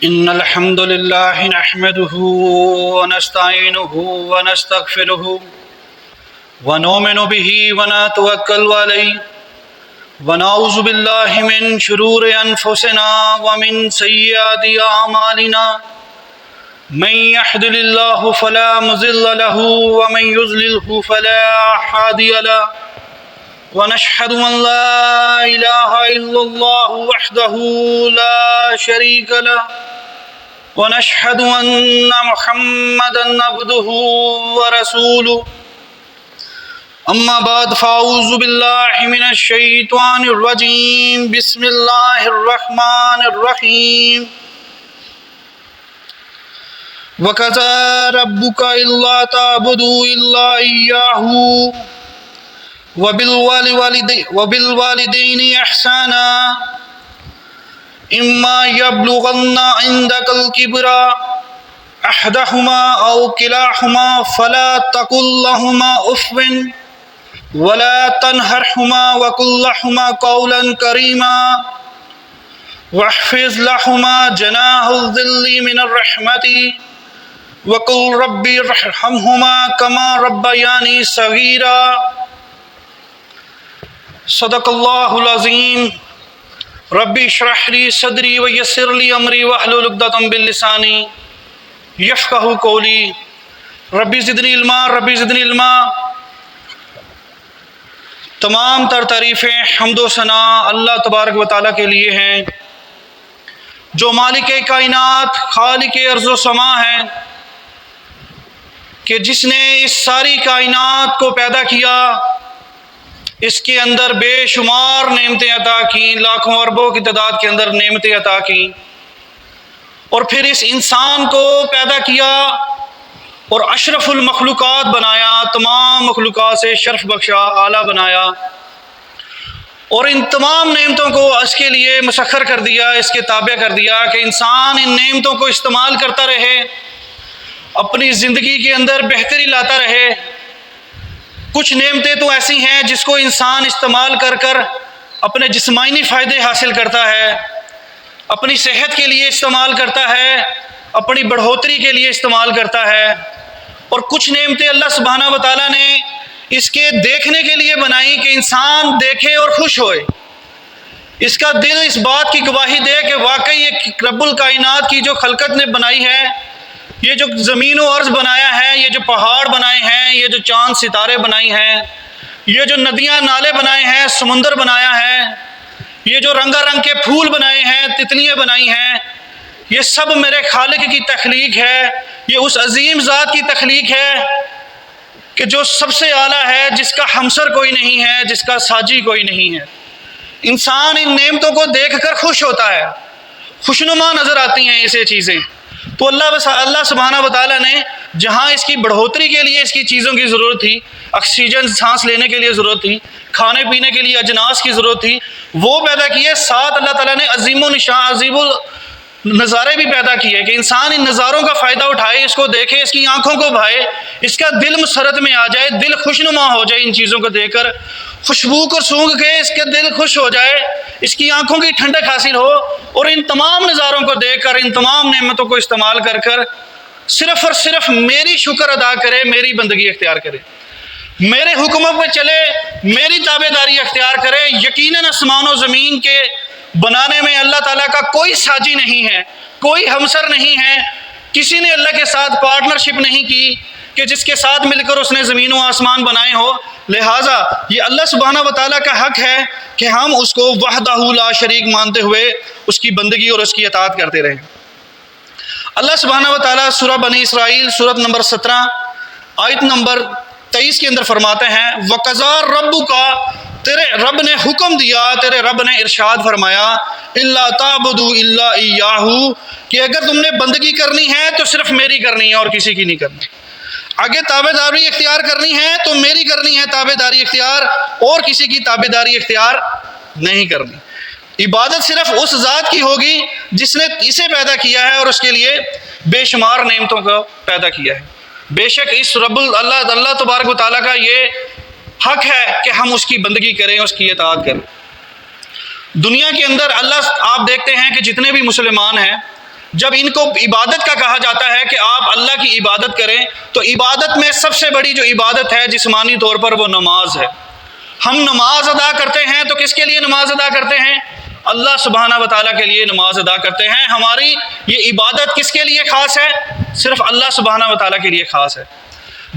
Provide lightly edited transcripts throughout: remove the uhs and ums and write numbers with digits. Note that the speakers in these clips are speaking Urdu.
إن الحمد لله نحمده ونستعينه ونستغفره ونؤمن به ونتوكل عليه ونعوذ بالله من شرور أنفسنا ومن سيئات أعمالنا من يهده الله فلا مضل له ومن يضلل فلا هادي له ونشهد أن لا إله إلا الله وحده لا شريك له ونشهد أن محمدا عبده ورسوله أما بعد فأعوذ بالله من الشيطان الرجيم بسم الله الرحمن الرحيم وَقَضَىٰ رَبُّكَ أَلَّا تَعْبُدُوا إِلَّا إِيَّاهُ وَبِالْوَالِدَيْنِ إِحْسَانًا إِمَّا يَبْلُغَنَّ عِندَكَ الْكِبَرَ أَحَدُهُمَا أَوْ كِلَاهُمَا فَلَا تَقُل لَّهُمَا أُفٍّ وَلَا تَنْهَرْهُمَا وَقُل لَّهُمَا قَوْلًا كَرِيمًا وَاخْفِضْ لَهُمَا جَنَاحَ الذِّلِّ مِنَ الرَّحْمَةِ وَقُل رَّبِّ ارْحَمْهُمَا كَمَا رَبَّيَانِي صَغِيرًا صدق اللہ العظیم رب اشرح لی صدری ویسر لی امری واحلل عقدۃ من لسانی یفقہوا قولی رب زدنی علما رب زدنی علما۔ تمام تر تعریفیں حمد و ثنا اللہ تبارک و تعالیٰ کے لیے ہیں جو مالک کائنات خالق ارض و سما ہے، کہ جس نے اس ساری کائنات کو پیدا کیا، اس کے اندر بے شمار نعمتیں عطا کیں، لاکھوں اربوں کی تعداد کے اندر نعمتیں عطا کیں، اور پھر اس انسان کو پیدا کیا اور اشرف المخلوقات بنایا، تمام مخلوقات سے شرف بخشا، اعلیٰ بنایا، اور ان تمام نعمتوں کو اس کے لیے مسخر کر دیا، اس کے تابع کر دیا کہ انسان ان نعمتوں کو استعمال کرتا رہے، اپنی زندگی کے اندر بہتری لاتا رہے۔ کچھ نعمتیں تو ایسی ہیں جس کو انسان استعمال کر کر اپنے جسمانی فائدے حاصل کرتا ہے، اپنی صحت کے لیے استعمال کرتا ہے، اپنی بڑھوتری کے لیے استعمال کرتا ہے، اور کچھ نعمتیں اللہ سبحانہ و تعالیٰ نے اس کے دیکھنے کے لیے بنائی کہ انسان دیکھے اور خوش ہوئے، اس کا دل اس بات کی گواہی دے کہ واقعی یہ رب الکائنات کی جو خلقت نے بنائی ہے، یہ جو زمین و ارض بنایا ہے، یہ جو پہاڑ بنائے ہیں، یہ جو چاند ستارے بنائی ہیں، یہ جو ندیاں نالے بنائے ہیں، سمندر بنایا ہے، یہ جو رنگا رنگ کے پھول بنائے ہیں، تتلیاں بنائی ہیں، یہ سب میرے خالق کی تخلیق ہے، یہ اس عظیم ذات کی تخلیق ہے کہ جو سب سے اعلیٰ ہے، جس کا ہمسر کوئی نہیں ہے، جس کا ساجی کوئی نہیں ہے۔ انسان ان نعمتوں کو دیکھ کر خوش ہوتا ہے، خوشنما نظر آتی ہیں اسے چیزیں۔ تو اللہ سبحانہ و تعالیٰ نے جہاں اس کی بڑھوتری کے لیے اس کی چیزوں کی ضرورت تھی، آکسیجن سانس لینے کے لیے ضرورت تھی، کھانے پینے کے لیے اجناس کی ضرورت تھی، وہ پیدا کیے، ساتھ اللہ تعالیٰ نے عظیم و نشان عظیم نظارے بھی پیدا کیے کہ انسان ان نظاروں کا فائدہ اٹھائے، اس کو دیکھے، اس کی آنکھوں کو بھائے، اس کا دل مسرت میں آ جائے، دل خوشنما ہو جائے، ان چیزوں کو دیکھ کر خوشبو کو سونگھ کے اس کے دل خوش ہو جائے، اس کی آنکھوں کی ٹھنڈک حاصل ہو، اور ان تمام نظاروں کو دیکھ کر، ان تمام نعمتوں کو استعمال کر کر صرف اور صرف میری شکر ادا کرے، میری بندگی اختیار کرے، میرے حکموں پہ چلے، میری تابع داری اختیار کرے۔ یقیناً آسمان و زمین کے بنانے میں اللہ تعالیٰ کا کوئی ساجی نہیں ہے، کوئی ہمسر نہیں ہے، کسی نے اللہ کے ساتھ پارٹنرشپ نہیں کی کہ جس کے ساتھ مل کر اس نے زمین و آسمان بنائے ہو۔ لہٰذا یہ اللہ سبحانہ و تعالیٰ کا حق ہے کہ ہم اس کو وحدہ لا شریک مانتے ہوئے اس کی بندگی اور اس کی اطاعت کرتے رہیں۔ اللہ سبحانہ و تعالیٰ سورہ بنی اسرائیل سورت نمبر 17 آیت نمبر 23 کے اندر فرماتے ہیں وَقَضَىٰ رَبُّكَ، تیرے رب نے حکم دیا، تیرے رب نے ارشاد فرمایا اِلَّا تَعْبُدُوا إِلَّا إِيَّاهُ، کہ اگر تم نے بندگی کرنی ہے تو صرف میری کرنی ہے اور کسی کی نہیں کرنی، اگر تابع داری اختیار کرنی ہے تو میری کرنی ہے تابع داری اختیار، اور کسی کی تابع داری اختیار نہیں کرنی۔ عبادت صرف اس ذات کی ہوگی جس نے اسے پیدا کیا ہے اور اس کے لیے بے شمار نعمتوں کو پیدا کیا ہے۔ بے شک اس اللہ تبارک و تعالیٰ کا یہ حق ہے کہ ہم اس کی بندگی کریں، اس کی اطاعت کریں۔ دنیا کے اندر اللہ آپ دیکھتے ہیں کہ جتنے بھی مسلمان ہیں جب ان کو عبادت کا کہا جاتا ہے کہ آپ اللہ کی عبادت کریں، تو عبادت میں سب سے بڑی جو عبادت ہے جسمانی طور پر وہ نماز ہے۔ ہم نماز ادا کرتے ہیں تو کس کے لیے نماز ادا کرتے ہیں؟ اللہ سبحانہ و تعالیٰ کے لیے نماز ادا کرتے ہیں۔ ہماری یہ عبادت کس کے لیے خاص ہے؟ صرف اللہ سبحانہ و تعالیٰ کے لیے خاص ہے۔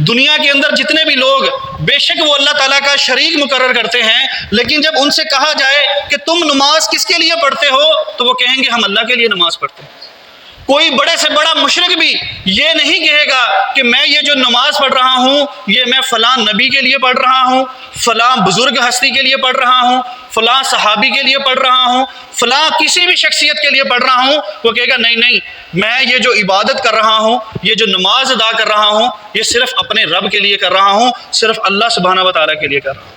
دنیا کے اندر جتنے بھی لوگ بے شک وہ اللہ تعالیٰ کا شریک مقرر کرتے ہیں، لیکن جب ان سے کہا جائے کہ تم نماز کس کے لیے پڑھتے ہو، تو وہ کہیں گے ہم اللہ کے لیے نماز پڑھتے ہیں۔ کوئی بڑے سے بڑا مشرک بھی یہ نہیں کہے گا کہ میں یہ جو نماز پڑھ رہا ہوں یہ میں فلاں نبی کے لیے پڑھ رہا ہوں، فلاں بزرگ ہستی کے لیے پڑھ رہا ہوں، فلاں صحابی کے لیے پڑھ رہا ہوں، فلاں کسی بھی شخصیت کے لیے پڑھ رہا ہوں۔ وہ کہے گا نہیں، میں یہ جو عبادت کر رہا ہوں، یہ جو نماز ادا کر رہا ہوں، یہ صرف اپنے رب کے لیے کر رہا ہوں، صرف اللہ سبحانہ و تعالیٰ کے لیے کر رہا ہوں۔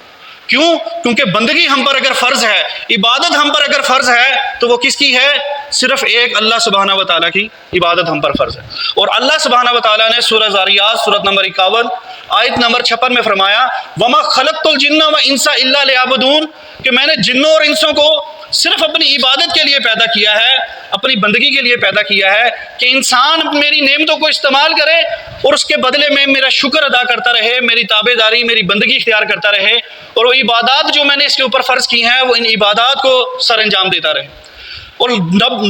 کیوں؟ کیونکہ بندگی ہم پر اگر فرض ہے، عبادت ہم پر اگر فرض ہے، تو وہ کس کی ہے؟ صرف ایک اللہ سبحانہ و تعالیٰ کی عبادت ہم پر فرض ہے۔ اور اللہ سبحانہ و تعالیٰ نے سورہ ذاریات سورۃ نمبر 51 آیت نمبر 56 میں فرمایا وَمَا خَلَقْتُ الْجِنَّ وَإِنسَ إِلَّا لِيَعْبُدُونَ، کہ میں نے جنوں اور انسوں کو صرف اپنی عبادت کے لیے پیدا کیا ہے، اپنی بندگی کے لیے پیدا کیا ہے، کہ انسان میری نعمتوں کو استعمال کرے اور اس کے بدلے میں میرا شکر ادا کرتا رہے، میری تابع داری، میری بندگی اختیار کرتا رہے، اور وہ عبادات جو میں نے اس کے اوپر فرض کی ہیں وہ ان عبادات کو سر انجام دیتا رہے۔ اور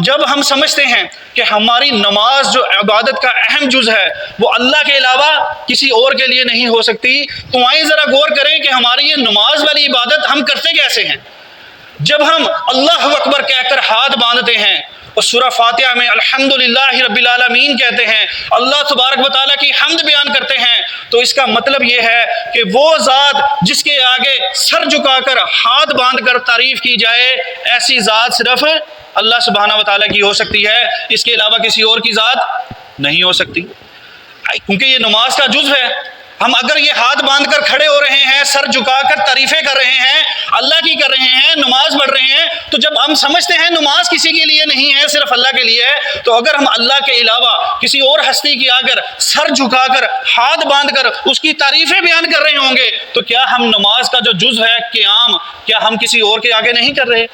جب ہم سمجھتے ہیں کہ ہماری نماز جو عبادت کا اہم جز ہے وہ اللہ کے علاوہ کسی اور کے لیے نہیں ہو سکتی، تو آئیں ذرا غور کریں کہ ہماری یہ نماز والی عبادت ہم کرتے کیسے ہیں۔ جب ہم اللہ اکبر کہہ کر ہاتھ باندھتے ہیں اور سورہ فاتحہ میں الحمدللہ رب العالمین کہتے ہیں، اللہ تبارک و تعالیٰ کی حمد بیان کرتے ہیں، تو اس کا مطلب یہ ہے کہ وہ ذات جس کے آگے سر جھکا کر ہاتھ باندھ کر تعریف کی جائے، ایسی ذات صرف اللہ سبحانہ و تعالیٰ کی ہو سکتی ہے، اس کے علاوہ کسی اور کی ذات نہیں ہو سکتی، کیونکہ یہ نماز کا جز ہے۔ ہم اگر یہ ہاتھ باندھ کر کھڑے ہو رہے ہیں، سر جھکا کر تعریفیں کر رہے ہیں، اللہ کی کر رہے ہیں، نماز پڑھ رہے ہیں، تو جب ہم سمجھتے ہیں نماز کسی کے لیے نہیں ہے، صرف اللہ کے لیے ہے، تو اگر ہم اللہ کے علاوہ کسی اور ہستی کی اگر سر جھکا کر ہاتھ باندھ کر اس کی تعریفیں بیان کر رہے ہوں گے، تو کیا ہم نماز کا جو جز ہے قیام، کیا ہم کسی اور کے آگے نہیں کر رہے؟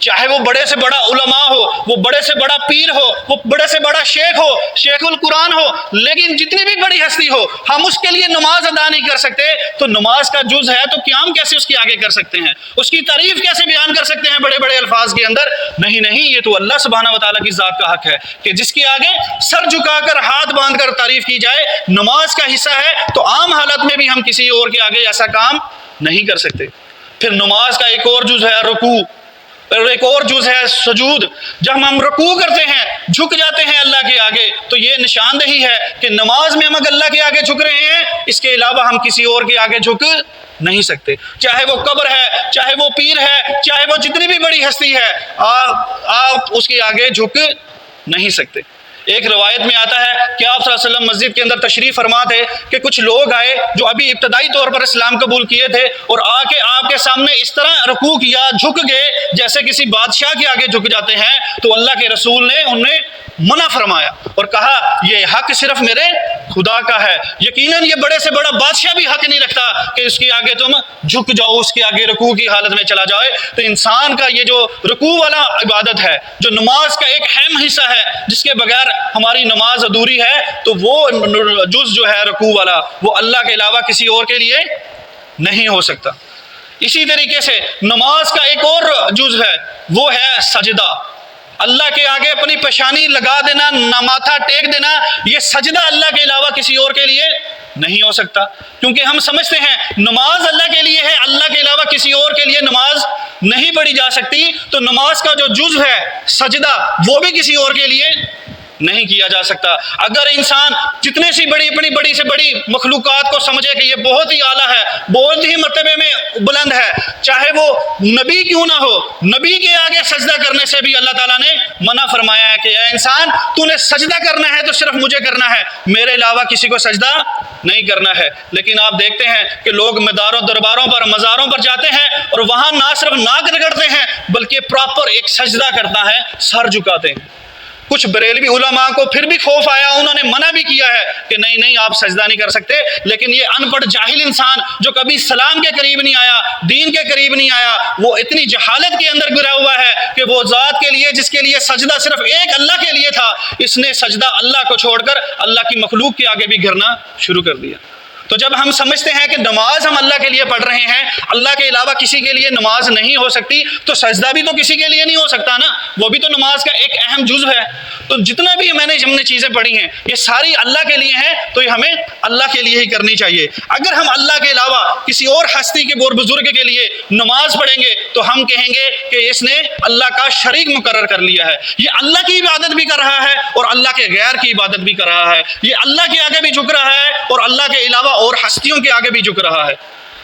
چاہے وہ بڑے سے بڑا علماء ہو، وہ بڑے سے بڑا پیر ہو، وہ بڑے سے بڑا شیخ ہو، شیخ القرآن ہو، لیکن جتنی بھی بڑی ہستی ہو، ہم اس کے لیے نماز ادا نہیں کر سکتے، تو نماز کا جز ہے تو قیام کیسے اس کے آگے کر سکتے ہیں؟ اس کی تعریف کیسے بیان کر سکتے ہیں بڑے بڑے الفاظ کے اندر؟ نہیں، یہ تو اللہ سبحانہ و تعالیٰ کی ذات کا حق ہے کہ جس کے آگے سر جھکا کر ہاتھ باندھ کر تعریف کی جائے، نماز کا حصہ ہے، تو عام حالت میں بھی ہم کسی اور کے آگے ایسا کام نہیں کر سکتے۔ پھر نماز کا ایک اور جز ہے رکوع، اور ایک اور جز ہے سجود۔ جب ہم رکوع کرتے ہیں، جھک جاتے ہیں اللہ کے آگے، تو یہ نشاندہی ہے کہ نماز میں ہم اگر اللہ کے آگے جھک رہے ہیں، اس کے علاوہ ہم کسی اور کے آگے جھک نہیں سکتے، چاہے وہ قبر ہے، چاہے وہ پیر ہے، چاہے وہ جتنی بھی بڑی ہستی ہے، آپ اس کے آگے جھک نہیں سکتے۔ ایک روایت میں آتا ہے کہ آپ صلی اللہ علیہ وسلم مسجد کے اندر تشریف فرما تھے کہ کچھ لوگ آئے جو ابھی ابتدائی طور پر اسلام قبول کیے تھے، اور آ کے آپ کے سامنے اس طرح رکوع کیا، جھک گئے جیسے کسی بادشاہ کے آگے جھک جاتے ہیں، تو اللہ کے رسول نے انہیں منع فرمایا اور کہا یہ حق صرف میرے خدا کا ہے، یقیناً یہ بڑے سے بڑا بادشاہ بھی حق نہیں رکھتا کہ اس کے آگے تم جھک جاؤ، اس کے آگے رکوع کی حالت میں چلا جائے۔ تو انسان کا یہ جو رکوع والا عبادت ہے، جو نماز کا ایک اہم حصہ ہے جس کے بغیر ہماری نماز ادھوری ہے، تو وہ جز جو ہے رکوع والا، وہ اللہ کے علاوہ کسی اور کے لیے نہیں ہو سکتا۔ اسی طریقے سے نماز کا ایک اور جز ہے، وہ ہے سجدہ۔ اللہ کے آگے اپنی پیشانی لگا دینا، ماتھا ٹیک دینا، یہ سجدہ اللہ کے علاوہ کسی اور کے لیے نہیں ہو سکتا، کیونکہ ہم سمجھتے ہیں نماز اللہ کے لیے ہے، اللہ کے علاوہ کسی اور کے لیے نماز نہیں پڑھی جا سکتی، تو نماز کا جو جز ہے سجدہ، وہ بھی کسی اور کے لیے نہیں کیا جا سکتا۔ اگر انسان جتنے سی بڑی اپنی بڑی سے بڑی مخلوقات کو سمجھے کہ یہ بہت ہی اعلیٰ ہے، بہت ہی مرتبے میں بلند ہے، چاہے وہ نبی کیوں نہ ہو، نبی کے آگے سجدہ کرنے سے بھی اللہ تعالیٰ نے منع فرمایا ہے کہ اے انسان تو نے سجدہ کرنا ہے تو صرف مجھے کرنا ہے، میرے علاوہ کسی کو سجدہ نہیں کرنا ہے۔ لیکن آپ دیکھتے ہیں کہ لوگ مداروں درباروں پر مزاروں پر جاتے ہیں اور وہاں نہ صرف ناک رگڑتے ہیں بلکہ پراپر ایک سجدہ کرتا ہے، سر جھکاتے ہیں۔ کچھ بریلوی علماء کو پھر بھی خوف آیا، انہوں نے منع بھی کیا ہے کہ نہیں نہیں آپ سجدہ نہیں کر سکتے، لیکن یہ ان پڑھ جاہل انسان جو کبھی سلام کے قریب نہیں آیا، دین کے قریب نہیں آیا، وہ اتنی جہالت کے اندر گرا ہوا ہے کہ وہ ذات کے لیے جس کے لیے سجدہ صرف ایک اللہ کے لیے تھا، اس نے سجدہ اللہ کو چھوڑ کر اللہ کی مخلوق کے آگے بھی گرنا شروع کر دیا۔ تو جب ہم سمجھتے ہیں کہ نماز ہم اللہ کے لیے پڑھ رہے ہیں، اللہ کے علاوہ کسی کے لیے نماز نہیں ہو سکتی، تو سجدہ بھی تو کسی کے لیے نہیں ہو سکتا نا، وہ بھی تو نماز کا ایک اہم جزو ہے۔ تو جتنا بھی ہم نے چیزیں پڑھی ہیں یہ ساری اللہ کے لیے ہیں، تو یہ ہمیں اللہ کے لیے ہی کرنی چاہیے۔ اگر ہم اللہ کے علاوہ کسی اور ہستی کے اور بزرگ کے لیے نماز پڑھیں گے تو ہم کہیں گے کہ اس نے اللہ کا شریک مقرر کر لیا ہے، یہ اللہ کی عبادت بھی کر رہا ہے اور اللہ کے غیر کی عبادت بھی کر رہا ہے، یہ اللہ کے آگے بھی جھک رہا ہے اور اللہ کے علاوہ اور ہستیوں کے آگے بھی جھک رہا ہے۔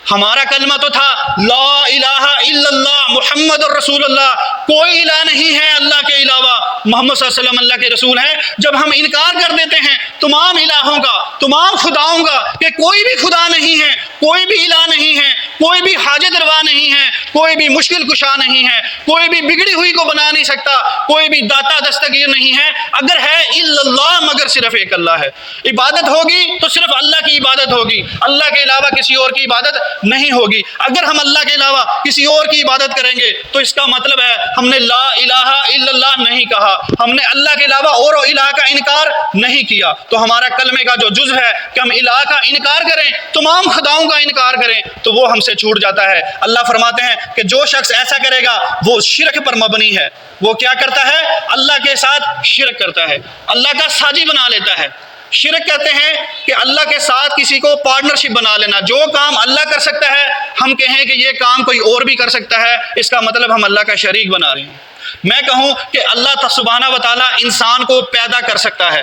ہمارا کلمہ تو تھا لا الہ الا اللہ محمد الرسول اللہ، کوئی الہ نہیں ہے اللہ کے علاوہ، محمد صلی اللہ علیہ وسلم اللہ کے رسول ہیں۔ جب ہم انکار کر دیتے ہیں تمام الہوں کا، تمام خداؤں کا، کہ کوئی بھی خدا نہیں ہے، کوئی بھی الہ نہیں ہے، کوئی بھی حاجت روا نہیں ہے، کوئی بھی مشکل کشا نہیں ہے، کوئی بھی بگڑی ہوئی کو بنا نہیں سکتا، کوئی بھی داتا دستگیر نہیں ہے، اگر ہے الا اللہ مگر صرف ایک اللہ ہے، عبادت ہوگی تو صرف اللہ کی عبادت ہوگی، اللہ کے علاوہ کسی اور کی عبادت نہیں ہوگی۔ اگر ہم اللہ کے علاوہ کسی اور کی عبادت کریں گے تو اس کا مطلب ہے ہم نے لا الہ الا اللہ نہیں کہا، ہم نے اللہ کے علاوہ اور الہ کا انکار نہیں کیا۔ تو ہمارا کلمے کا جو جز ہے کہ ہم الہ کا انکار کریں، تمام خداؤں کا انکار کریں، تو وہ ہم سے چھوٹ جاتا ہے۔ اللہ فرماتے ہیں کہ جو شخص ایسا کرے گا وہ شرک پر مبنی ہے، وہ کیا کرتا ہے؟ اللہ کے ساتھ شرک کرتا ہے، اللہ کا ساجی بنا لیتا ہے۔ شرک کہتے ہیں کہ اللہ کے ساتھ کسی کو پارٹنرشپ بنا لینا، جو کام اللہ کر سکتا ہے ہم کہیں کہ یہ کام کوئی اور بھی کر سکتا ہے، اس کا مطلب ہم اللہ کا شریک بنا رہے ہیں۔ میں کہوں کہ اللہ سبحانہ و تعالیٰ انسان کو پیدا کر سکتا ہے،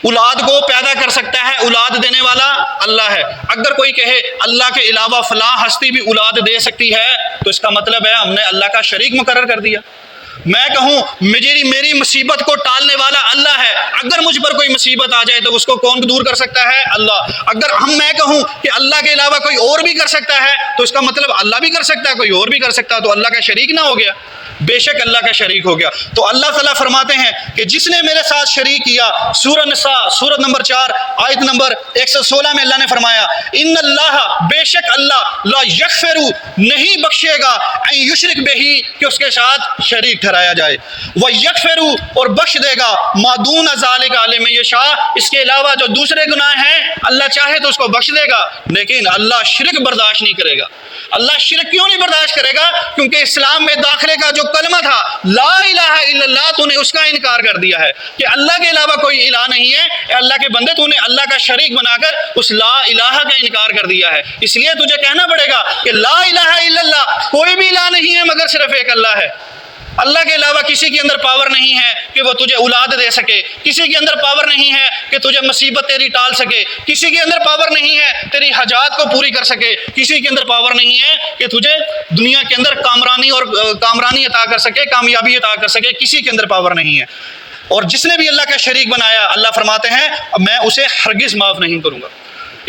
اولاد کو پیدا کر سکتا ہے، اولاد دینے والا اللہ ہے۔ اگر کوئی کہے اللہ کے علاوہ فلاں ہستی بھی اولاد دے سکتی ہے تو اس کا مطلب ہے ہم نے اللہ کا شریک مقرر کر دیا۔ میں کہوں میری مصیبت کو ٹالنے والا اللہ ہے، اگر مجھ پر کوئی مصیبت آ جائے تو اس کو کون دور کر سکتا ہے؟ اللہ۔ اگر میں کہوں کہ اللہ کے علاوہ کوئی اور بھی کر سکتا ہے تو اس کا مطلب اللہ بھی کر سکتا ہے، کوئی اور بھی کر سکتا ہے، تو اللہ کا شریک نہ ہو گیا؟ بے شک اللہ کا شریک ہو گیا۔ تو اللہ تعالیٰ فرماتے ہیں کہ جس نے میرے ساتھ شریک کیا، سورہ نساء سورت نمبر 4 آیت نمبر 116 میں اللہ نے فرمایا ان اللہ، بے شک اللہ لا یغفر، نہیں بخشے گا، ان یشرک بہی، کہ اس کے ساتھ شریک ٹھہرایا جائے، و یغفر، اور بخش دے گا، ما دون ذالک لمن یشاء، اس کے علاوہ جو دوسرے گناہ ہیں اللہ چاہے تو اس کو بخش دے گا، لیکن اللہ شرک برداشت نہیں کرے گا۔ اللہ شرک کیوں نہیں برداشت کرے گا؟ کیونکہ اسلام میں داخلے کا جو کلمہ تھا لا الہ الا اللہ، تو نے اس کا انکار کر دیا ہے کہ اللہ کے علاوہ کوئی الہ نہیں ہے۔ اے اللہ کے بندے، تو نے اللہ کا شریک بنا کر اس لا الہ کا انکار کر دیا ہے، اس لیے تجھے کہنا پڑے گا کہ لا الہ الا اللہ، کوئی بھی الہ نہیں ہے مگر صرف ایک اللہ ہے۔ اللہ کے علاوہ کسی کے اندر پاور نہیں ہے کہ وہ تجھے اولاد دے سکے، کسی کے اندر پاور نہیں ہے کہ تجھے مصیبت تیری ٹال سکے، کسی کے اندر پاور نہیں ہے تیری حاجات کو پوری کر سکے، کسی کے اندر پاور نہیں ہے کہ تجھے دنیا کے اندر کامرانی عطا کر سکے، کامیابی عطا کر سکے، کسی کے اندر پاور نہیں ہے۔ اور جس نے بھی اللہ کا شریک بنایا، اللہ فرماتے ہیں میں اسے ہرگز معاف نہیں کروں گا۔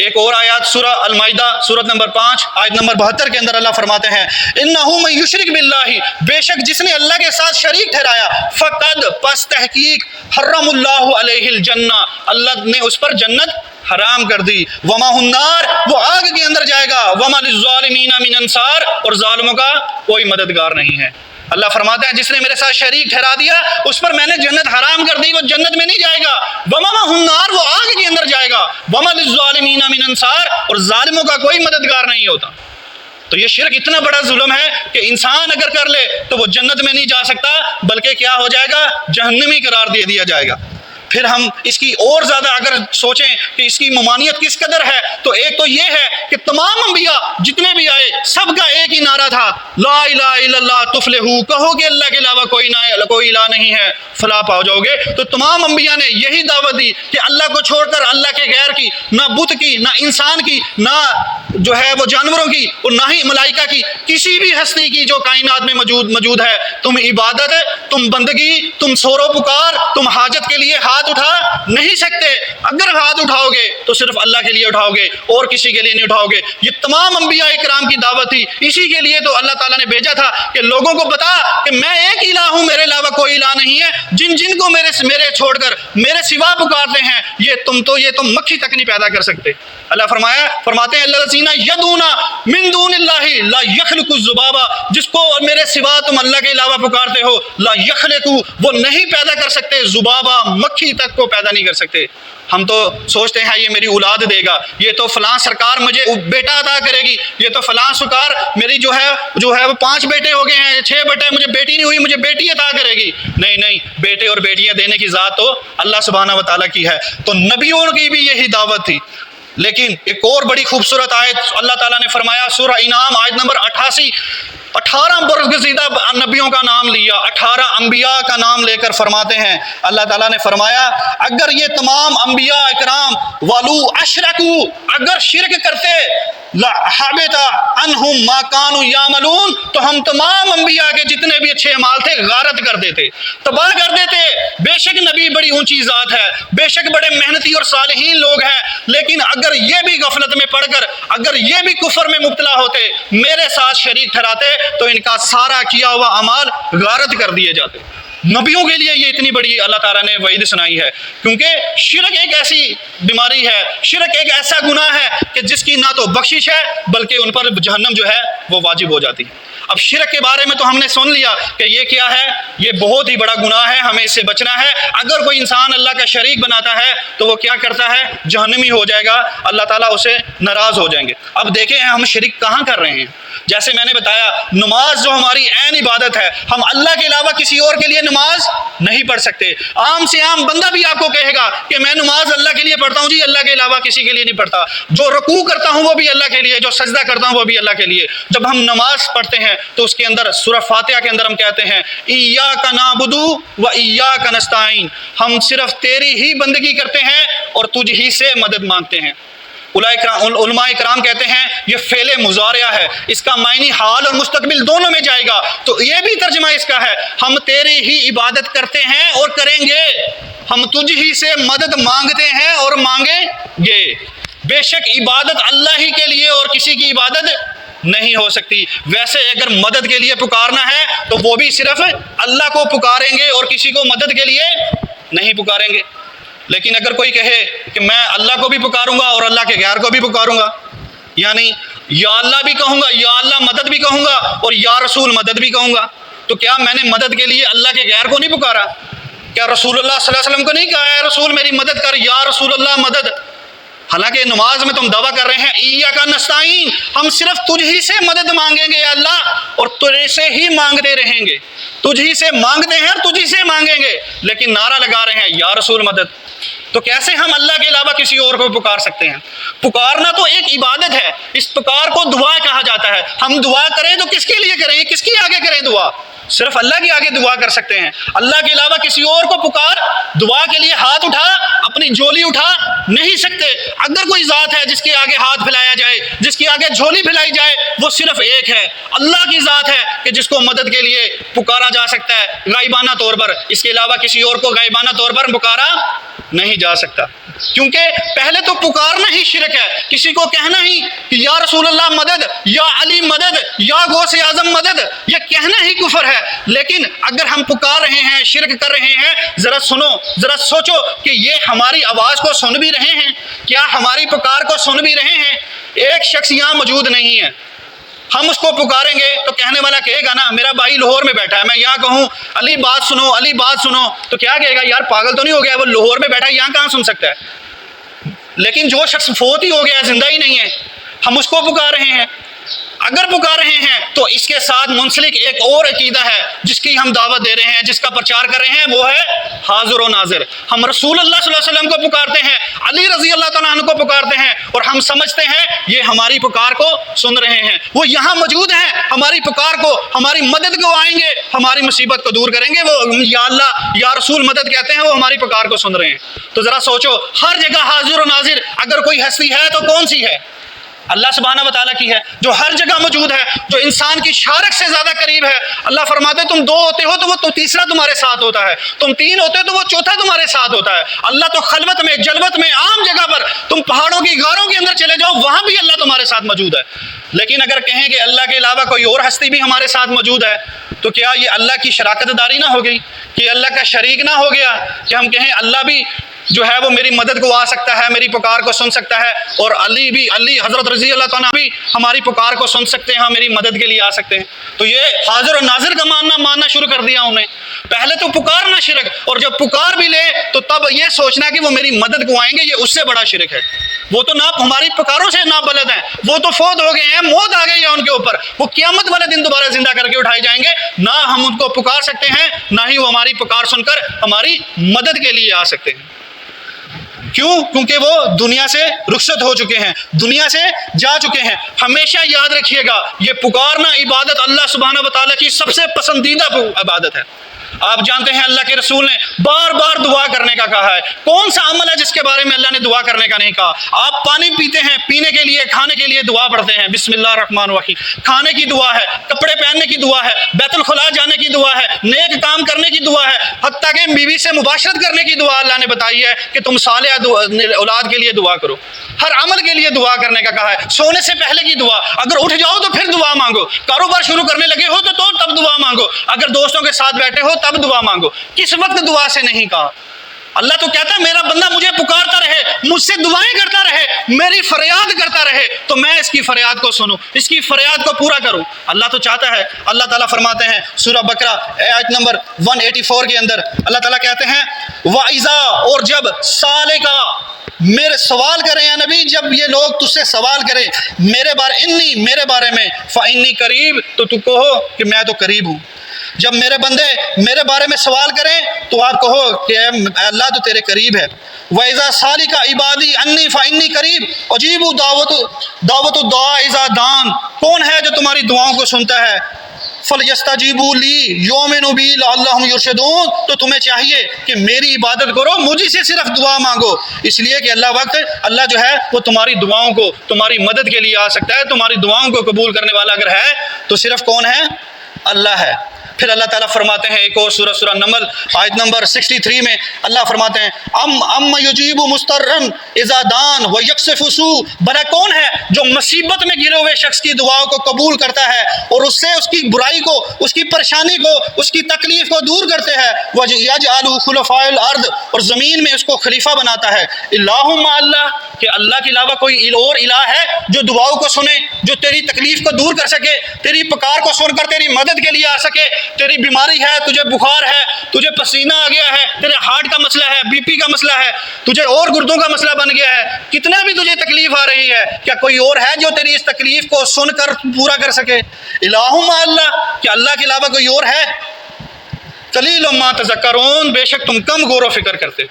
ایک اور آیات سورہ المائدہ سورت نمبر 5 آیت نمبر 72 کے اندر اللہ فرماتے ہیں انہ من یشرک باللہ، بے شک جس نے اللہ کے ساتھ شریک ٹھہرایا، فقد، پس تحقیق، حرم اللہ علیہ الجنہ، اللہ نے اس پر جنت حرام کر دی، وما النار، وہ آگ کے اندر جائے گا، وما للظالمین من انصار، اور ظالموں کا کوئی مددگار نہیں ہے۔ اللہ فرماتا ہے جس نے میرے ساتھ شریک ٹھہرا دیا اس پر میں نے جنت حرام کر دی، وہ جنت میں نہیں جائے گا، وما النار، وہ آگ کے اندر جائے گا، وما للظالمین من انصار، اور ظالموں کا کوئی مددگار نہیں ہوتا۔ تو یہ شرک اتنا بڑا ظلم ہے کہ انسان اگر کر لے تو وہ جنت میں نہیں جا سکتا، بلکہ کیا ہو جائے گا؟ جہنمی قرار دے دیا جائے گا۔ پھر ہم اس کی اور زیادہ اگر سوچیں کہ اس کی ممانعت کس قدر ہے، تو ایک تو یہ ہے کہ تمام انبیاء جتنے بھی آئے سب کا ایک ہی نعرہ تھا لا الہ الا اللہ تفلحوا، کہو کہ اللہ کے علاوہ کوئی الہ نہیں ہے، فلاح پاؤ جاؤ گے۔ تو تمام انبیاء نے یہی دعوت دی کہ اللہ کو چھوڑ کر اللہ کے غیر کی، نہ بت کی، نہ انسان کی، نہ جو ہے وہ جانوروں کی، اور نہ ہی ملائکہ کی، کسی بھی ہستی کی جو کائنات میں موجود ہے، تم عبادت، تم بندگی، تم سور و پکار، تم حاجت کے لیے ہاتھ ہاتھ اٹھا نہیں سکتے، اگر ہاتھ اٹھاؤ گے تو صرف اللہ کے لیے اٹھاؤ گے اور کسی کے لیے نہیں اٹھاؤ گے۔ یہ تمام انبیاء کرام کی دعوت تھی، اسی کے لیے تو اللہ تعالیٰ نے بھیجا تھا کہ لوگوں کو بتا کہ میں ایک الہ ہوں، میرے علاوہ کوئی الہ نہیں ہے، جن کو میرے چھوڑ کر میرے سوا پکارتے ہیں یہ تم مکھی تک نہیں پیدا کر سکتے۔ اللہ فرماتے ہیں الذین یدعون من دون اللہ لا یخلقوا الذبابا، جس کو میرے سوا تم اللہ کے علاوہ پکارتے ہو، لا یخلقوا، وہ نہیں پیدا کر سکتے، ذبابا، مکھی تک کو پیدا نہیں کر سکتے۔ ہم تو سوچتے ہیں یہ میری اولاد دے گا، یہ تو فلاں سرکار مجھے بیٹا عطا کرے گی، یہ تو فلاں سرکار میری جو ہے وہ 5 بیٹے ہو گئے ہیں، 6 بیٹے، مجھے بیٹی نہیں ہوئی، مجھے بیٹی عطا کرے گی۔ نہیں، بیٹے اور بیٹیاں دینے کی ذات تو اللہ سبحانہ و تعالیٰ کی ہے۔ تو نبیوں کی بھی یہی دعوت تھی۔ لیکن ایک اور بڑی خوبصورت آیت اللہ تعالیٰ نے فرمایا، سورہ انعام آیت نمبر 88، 18 برگزیدہ نبیوں کا نام لیا، 18 انبیاء کا نام لے کر فرماتے ہیں اللہ تعالیٰ نے فرمایا اگر یہ تمام انبیاء اکرام ولو اشرکو، اگر شرک کرتے، لحبط عنہم ما کانوا یعملون، تو ہم تمام انبیاء کے جتنے بھی اچھے اعمال تھے غارت کر دیتے، تباہ کر دیتے۔ بے شک نبی بڑی اونچی ذات ہے، بے شک بڑے محنتی اور صالحین لوگ ہیں، لیکن اگر یہ بھی غفلت میں پڑ کر، اگر یہ بھی کفر میں مبتلا ہوتے، میرے ساتھ شریک ٹھہراتے، تو ان کا سارا کیا ہوا اعمال غارت کر دیے جاتے۔ نبیوں کے لیے یہ اتنی بڑی اللہ تعالیٰ نے وعید سنائی ہے، کیونکہ شرک ایک ایسی بیماری ہے، شرک ایک ایسا گناہ ہے کہ جس کی نہ تو بخشش ہے بلکہ ان پر جہنم جو ہے وہ واجب ہو جاتی ہے۔ اب شرک کے بارے میں تو ہم نے سن لیا کہ یہ کیا ہے، یہ بہت ہی بڑا گناہ ہے، ہمیں اس سے بچنا ہے۔ اگر کوئی انسان اللہ کا شریک بناتا ہے تو وہ کیا کرتا ہے، جہنمی ہو جائے گا، اللہ تعالیٰ اسے ناراض ہو جائیں گے۔ اب دیکھیں ہم شرک کہاں کر رہے ہیں۔ جیسے میں نے بتایا نماز جو ہماری عین عبادت ہے، ہم اللہ کے علاوہ کسی اور کے لیے نماز نہیں پڑھ سکتے۔ عام سے عام بندہ بھی آپ کو کہے گا کہ میں نماز اللہ کے لیے پڑھتا ہوں جی، اللہ کے علاوہ کسی کے لیے نہیں پڑھتا۔ جو رکوع کرتا ہوں وہ بھی اللہ کے لیے، جو سجدہ کرتا ہوں وہ بھی اللہ کے لیے۔ جب ہم نماز پڑھتے ہیں تو اس کے اندر سورہ فاتحہ کے اندر ہم کہتے ہیں ایاک نعبد و ایاک نستعین، ہم صرف تیری ہی بندگی کرتے ہیں اور تجھ ہی سے مدد مانگتے ہیں۔ علماء کرام کہتے ہیں یہ فعل مضارع ہے، اس کا معنی حال اور مستقبل دونوں میں جائے گا، تو یہ بھی ترجمہ اس کا ہے ہم تیری ہی عبادت کرتے ہیں اور کریں گے، ہم تجھ ہی سے مدد مانگتے ہیں اور مانگیں گے۔ بے شک عبادت اللہ ہی کے لیے اور کسی کی عبادت نہیں ہو سکتی۔ ویسے اگر مدد کے لیے پکارنا ہے تو وہ بھی صرف اللہ کو پکاریں گے اور کسی کو مدد کے لیے نہیں پکاریں گے۔ لیکن اگر کوئی کہے کہ میں اللہ کو بھی پکاروں گا اور اللہ کے غیر کو بھی پکاروں گا، یعنی یا اللہ بھی کہوں گا، یا اللہ مدد بھی کہوں گا اور یا رسول مدد بھی کہوں گا، تو کیا میں نے مدد کے لیے اللہ کے غیر کو نہیں پکارا؟ کیا رسول اللہ صلی اللہ علیہ وسلم کو نہیں کہا اے رسول میری مدد کر، یا رسول اللہ مدد؟ حالانکہ نماز میں تم دعویٰ کر رہے ہیں ایاک نستعین، ہم صرف تجھ ہی سے مدد مانگیں گے یا اللہ، اور تجھ سے ہی مانگتے رہیں گے، تجھ ہی سے مانگتے ہیں اور تجھ ہی سے مانگیں گے، لیکن نعرہ لگا رہے ہیں یا رسول مدد۔ تو کیسے ہم اللہ کے علاوہ کسی اور کو پکار سکتے ہیں؟ پکارنا تو ایک عبادت ہے، اس پکار کو دعا کہا جاتا ہے۔ ہم دعا کریں تو کس کے لیے کریں، کس کی آگے کریں دعا؟ صرف اللہ کے آگے دعا کر سکتے ہیں۔ اللہ کے علاوہ کسی اور کو پکار، دعا کے لیے ہاتھ اٹھا، اپنی جھولی اٹھا نہیں سکتے۔ اگر کوئی ذات ہے جس کے آگے ہاتھ پھیلایا جائے، جس کے آگے جھولی پھیلائی جائے، وہ صرف ایک ہے، اللہ کی ذات ہے کہ جس کو مدد کے لیے پکارا جا سکتا ہے غائبانہ طور پر، اس کے علاوہ کسی اور کو غائبانہ طور پر پکارا نہیں جا سکتا۔ کیونکہ پہلے تو پکارنا ہی شرک ہے، کسی کو کہنا ہی کہ یا رسول اللہ مدد، یا علی مدد، یا غوث اعظم مدد، یہ کہنا ہی کفر ہے۔ لیکن اگر ہم پکار رہے ہیں، شرک کر رہے ہیں، ذرا سنو، ذرا سوچو کہ یہ ہماری آواز کو سن بھی رہے ہیں؟ کیا ہماری پکار کو سن بھی رہے ہیں؟ ایک شخص یہاں موجود نہیں ہے، ہم اس کو پکاریں گے تو کہنے والا کہے گا نا میرا بھائی لاہور میں بیٹھا ہے، میں یہاں کہوں علی بات سنو، علی بات سنو، تو کیا کہے گا یار پاگل تو نہیں ہو گیا، وہ لاہور میں بیٹھا ہے یہاں کہاں سن سکتا ہے؟ لیکن جو شخص فوت ہی ہو گیا، زندہ ہی نہیں ہے، ہم اس کو پکار رہے ہیں۔ اگر پکار رہے ہیں تو اس کے ساتھ منسلک ایک اور عقیدہ ہے جس کی ہم دعوت دے رہے ہیں، جس کا پرچار کر رہے ہیں، وہ ہے حاضر و ناظر۔ ہم رسول اللہ صلی اللہ علیہ وسلم کو پکارتے ہیں، علی رضی اللہ تعالیٰ عنہ کو پکارتے ہیں، اور ہم سمجھتے ہیں یہ ہماری پکار کو سن رہے ہیں، وہ یہاں موجود ہیں، ہماری پکار کو، ہماری مدد کو آئیں گے، ہماری مصیبت کو دور کریں گے، وہ یا اللہ یا رسول مدد کہتے ہیں، وہ ہماری پکار کو سن رہے ہیں۔ تو ذرا سوچو، ہر جگہ حاضر و ناظر، اگر کوئی ہستی ہے تو کون سی ہے؟ اللہ سبحانہ و تعالیٰ کی ہے جو ہر جگہ موجود ہے، جو انسان کی شارک سے زیادہ قریب ہے۔ اللہ فرماتے ہیں تم دو ہوتے ہو تو وہ تیسرا تمہارے ساتھ ہوتا ہے، تم تین ہوتے ہو تو وہ چوتھا تمہارے ساتھ ہوتا ہے۔ اللہ تو خلوت میں، جلوت میں، عام جگہ پر، تم پہاڑوں کی غاروں کے اندر چلے جاؤ وہاں بھی اللہ تمہارے ساتھ موجود ہے۔ لیکن اگر کہیں کہ اللہ کے علاوہ کوئی اور ہستی بھی ہمارے ساتھ موجود ہے تو کیا یہ اللہ کی شراکت داری نہ ہو گئی، کہ اللہ کا شریک نہ ہو گیا، کہ ہم کہیں اللہ بھی جو ہے وہ میری مدد کو آ سکتا ہے، میری پکار کو سن سکتا ہے، اور علی حضرت رضی اللہ تعالیٰ بھی ہماری پکار کو سن سکتے ہیں، میری مدد کے لیے آ سکتے ہیں۔ تو یہ حاضر و ناظر کا ماننا شروع کر دیا انہیں۔ پہلے تو پکارنا شرک، اور جب پکار بھی لے تو تب یہ سوچنا کہ وہ میری مدد کو آئیں گے، یہ اس سے بڑا شرک ہے۔ وہ تو نہ ہماری پکاروں سے نہ بلد ہیں، وہ تو فوت ہو گئے ہیں، موت آ گئی ہے ان کے اوپر، وہ قیامت والے دن دوبارہ زندہ کر کے اٹھائے جائیں گے، نہ ہم ان کو پکار سکتے ہیں، نہ ہی وہ ہماری پکار سن کر ہماری مدد کے لیے آ سکتے ہیں۔ کیوں؟ کیونکہ وہ دنیا سے رخصت ہو چکے ہیں، دنیا سے جا چکے ہیں۔ ہمیشہ یاد رکھیے گا یہ پکارنا عبادت اللہ سبحانہ و تعالیٰ کی سب سے پسندیدہ عبادت ہے۔ آپ جانتے ہیں اللہ کے رسول نے بار بار دعا کرنے کا کہا ہے۔ کون سا عمل ہے جس کے بارے میں اللہ نے دعا کرنے کا نہیں کہا؟ آپ پانی پیتے ہیں، پینے کے لیے، کھانے کے لیے دعا پڑھتے ہیں، بسم اللہ الرحمن الرحیم، کھانے کی دعا ہے، کپڑے پہننے کی دعا ہے، بیت الخلاء جانے کی دعا ہے، نیک کام کرنے کی دعا ہے، حتیٰ کہ بیوی سے مباشرت کرنے کی دعا اللہ نے بتائی ہے کہ تم صالح اولاد کے لیے دعا کرو۔ ہر عمل کے لیے دعا کرنے کا کہا ہے۔ سونے سے پہلے کی دعا، اگر اٹھ جاؤ تو پھر دعا مانگو، کاروبار شروع کرنے لگے ہو تو تب دعا مانگو، اگر دوستوں کے ساتھ بیٹھے ہو تب دعا مانگو۔ کس وقت دعا سے نہیں کہا؟ اللہ تو کہتا ہے میرا بندہ مجھے پکارتا رہے، مجھ سے دعائیں کرتا رہے، میری فریاد کرتا رہے تو میں اس کی فریاد کو سنوں، اس کی فریاد کو پورا کروں۔ اللہ تو چاہتا ہے۔ اللہ تعالیٰ فرماتے ہیں سورہ بقرہ آیت نمبر 184 کے اندر اللہ تعالیٰ کہتے ہیں وَإِذَا، اور جب سالکا میرے سوال کریں یا نبی، جب یہ لوگ تجھ سے سوال کریں میرے بارے میں فَإِنِّي قریب، تو تو کہو کہ میں تو قریب ہوں۔ جب میرے بندے میرے بارے میں سوال کریں تو آپ کہو کہ اللہ تو تیرے قریب ہے۔ وَإِذَا سَأَلَكَ عِبَادِي عَنِّي فَإِنِّي قَرِيبٌ أُجِيبُ دعوت الدُّعَاءِ إِذَا دَعَانِ، کون ہے جو تمہاری دعاؤں کو سنتا ہے؟ فَلْيَسْتَجِيبُوا لِي يُؤْمِنُوا بِي لَعَلَّهُمْ يُرْشِدُونَ، تو تمہیں چاہیے کہ میری عبادت کرو، مجھے سے صرف دعا مانگو، اس لیے کہ اللہ جو ہے وہ تمہاری دعاؤں کو، تمہاری مدد کے لیے آ سکتا ہے۔ تمہاری دعاؤں کو قبول کرنے والا اگر ہے تو صرف کون ہے؟ اللہ ہے۔ پھر اللہ تعالیٰ فرماتے ہیں ایک اور سورہ نمل آیت نمبر 63 میں اللہ فرماتے ہیں ام یجیب مضطرًا اذا دعان ویکشف السوء، بھلا کون ہے جو مصیبت میں گرے ہوئے شخص کی دعاؤں کو قبول کرتا ہے اور اس سے اس کی برائی کو، اس کی پریشانی کو، اس کی تکلیف کو دور کرتے ہیں۔ وَيَجْعَلُ خُلَفَاءَ الْأَرْضِ، اور زمین میں اس کو خلیفہ بناتا ہے۔ اللہم اللہ، کہ اللہ کے علاوہ کوئی اور الہ ہے جو دعاؤں کو سنے، جو تیری تکلیف کو دور کر سکے، تیری پکار کو سن کر تیری مدد کے لیے آ سکے؟ تیری بیماری ہے، تجھے بخار ہے، تجھے پسینہ آ گیا ہے، تیرے ہارٹ کا مسئلہ ہے، بی پی کا مسئلہ ہے، تجھے اور گردوں کا مسئلہ بن گیا ہے، کتنا بھی تجھے تکلیف آ رہی ہے، کیا کوئی اور ہے جو تیری اس تکلیف کو سن کر پورا کر سکے؟ الہم اللہ، کیا اللہ کے علاوہ کوئی اور ہے؟ قلیل ما تذکرون، بے شک تم کم غور و فکر کرتے۔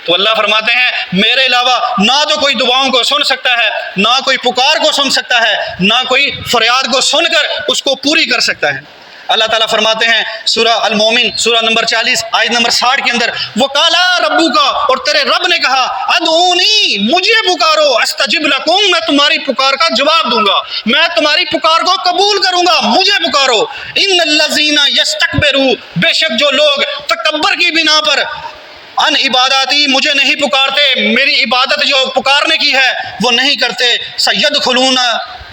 تو اللہ فرماتے ہیں میرے علاوہ نہ تو کوئی دعاؤں کو سن سکتا ہے، نہ کوئی پکار کو سن سکتا ہے، نہ کوئی فریاد کو سن کر اس کو پوری کر سکتا ہے۔ اللہ تعالیٰ فرماتے ہیں سورہ المومن سورہ نمبر 40 آیت نمبر 60 کے اندر وَقَالَ رَبُّكَ، اور تیرے رب نے کہا ادعونی، مجھے پکارو، استجب لکم، میں تمہاری پکار کا جواب دوں گا، میں تمہاری پکار کو قبول کروں گا، مجھے پکارو۔ ان الذین یستکبرون، بے شک جو لوگ تکبر کی بنا پر ان عباداتی، مجھے نہیں پکارتے، میری عبادت جو پکارنے کی ہے وہ نہیں کرتے، سیدخلون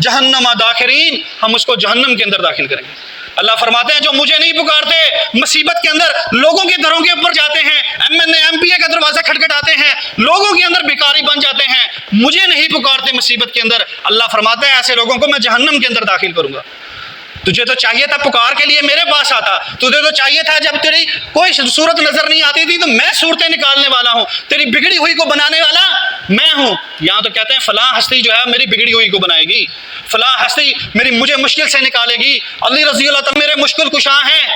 جہنم داخرین، ہم اس کو جہنم کے اندر داخل کریں گے۔ اللہ فرماتے ہیں جو مجھے نہیں پکارتے، مصیبت کے اندر لوگوں کے گھروں کے اوپر جاتے ہیں، ایم پی کا دروازہ کھٹکھٹاتے ہیں، لوگوں کے اندر بھکاری بن جاتے ہیں، مجھے نہیں پکارتے مصیبت کے اندر، اللہ فرماتا ہے ایسے لوگوں کو میں جہنم کے اندر داخل کروں گا۔ تجھے تو چاہیے تھا پکار کے لیے میرے پاس آتا، تجھے تو چاہیے تھا جب تیری کوئی صورت نظر نہیں آتی تھی تو میں صورتیں نکالنے والا ہوں، تیری بگڑی ہوئی کو بنانے والا میں ہوں۔ یہاں تو کہتے ہیں فلاں ہستی جو ہے میری بگڑی ہوئی کو بنائے گی، فلاں ہستی مجھے مشکل سے نکالے گی، علی رضی اللہ تعالیٰ میرے مشکل کشاں ہیں۔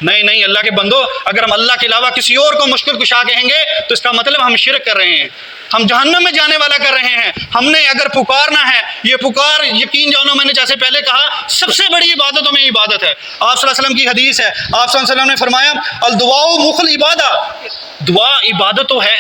نہیں اللہ کے بندو، اگر ہم اللہ کے علاوہ کسی اور کو مشکل کشا کہیں گے تو اس کا مطلب ہم شرک کر رہے ہیں، ہم جہنم میں جانے والا کر رہے ہیں۔ ہم نے اگر پکارنا ہے، یہ پکار یقین جانو، میں نے جیسے پہلے کہا سب سے بڑی عبادتوں میں عبادت ہے۔ آپ صلی اللہ علیہ وسلم کی حدیث ہے، آپ صلی اللہ علیہ وسلم نے فرمایا الدعاء مخ العبادہ، دعا عبادت تو ہے،